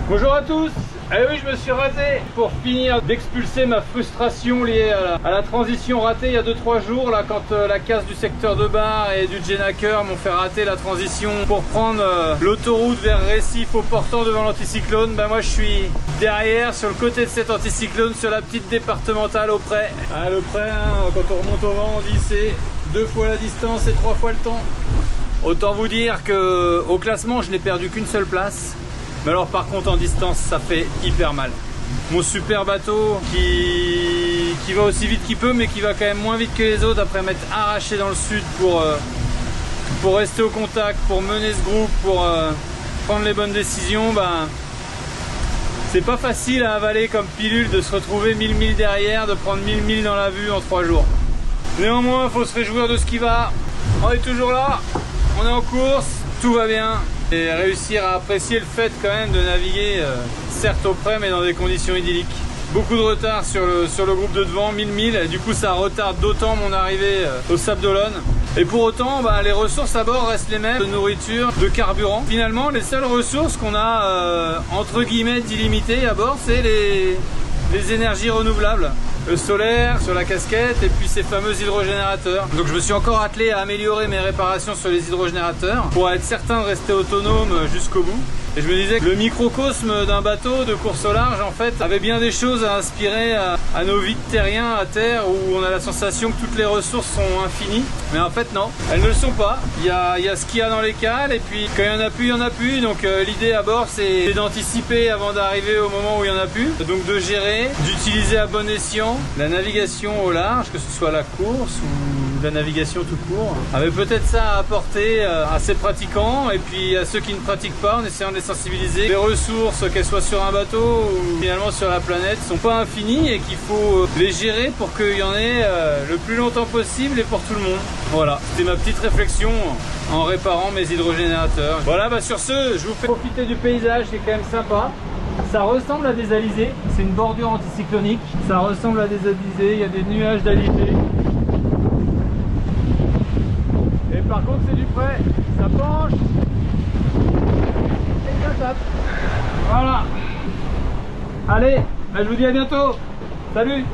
Bonjour à tous. Eh oui, je me suis raté pour finir d'expulser ma frustration liée à la transition ratée il y a 2-3 jours là, quand la casse du secteur de Bar et du Genaker m'ont fait rater la transition pour prendre l'autoroute vers Récif au portant devant l'anticyclone. Moi je suis derrière sur le côté de cet anticyclone sur la petite départementale au près. Ah, le près, hein, quand on remonte au vent, on dit c'est 2 fois la distance et 3 fois le temps. Autant vous dire que au classement je n'ai perdu qu'une seule place. Mais alors par contre en distance ça fait hyper mal. Mon super bateau qui va aussi vite qu'il peut mais qui va quand même moins vite que les autres après m'être arraché dans le sud pour rester au contact, pour mener ce groupe, pour prendre les bonnes décisions, c'est pas facile à avaler comme pilule de se retrouver 1000 milles derrière, de prendre 1000 milles dans la vue en 3 jours. Néanmoins il faut se réjouir de ce qui va. On est toujours là, on est en course, tout va bien. Et réussir à apprécier le fait quand même de naviguer certes au près mais dans des conditions idylliques. Beaucoup de retard sur le groupe de devant, 1000 milles, et du coup ça retarde d'autant mon arrivée au Sable d'Olonne. Et pour autant les ressources à bord restent les mêmes, de nourriture, de carburant. Finalement les seules ressources qu'on a entre guillemets d'illimitées à bord, c'est les énergies renouvelables. Le solaire sur la casquette et puis ces fameux hydrogénérateurs. Donc je me suis encore attelé à améliorer mes réparations sur les hydrogénérateurs pour être certain de rester autonome jusqu'au bout. Et je me disais que le microcosme d'un bateau de course au large en fait avait bien des choses à inspirer à nos vides terriens à terre où on a la sensation que toutes les ressources sont infinies. Mais en fait non, elles ne le sont pas. Il y a ce qu'il y a dans les cales et puis quand il n'y en a plus, il n'y en a plus. Donc l'idée à bord c'est d'anticiper avant d'arriver au moment où il n'y en a plus. Donc de gérer, d'utiliser à bon escient la navigation au large, que ce soit la course ou la navigation tout court, avait peut-être ça à apporter à ses pratiquants et puis à ceux qui ne pratiquent pas en essayant de les sensibiliser. Les ressources, qu'elles soient sur un bateau ou finalement sur la planète, sont pas infinies et qu'il faut les gérer pour qu'il y en ait le plus longtemps possible et pour tout le monde. Voilà, c'était ma petite réflexion en réparant mes hydrogénérateurs. Voilà, sur ce, je vous fais profiter du paysage qui est quand même sympa. Ça ressemble à des alizés, c'est une bordure anticyclonique. Ça ressemble à des alizés, il y a des nuages d'alizés. Et par contre c'est du frais, ça penche et ça tape. Voilà. Allez, je vous dis à bientôt. Salut.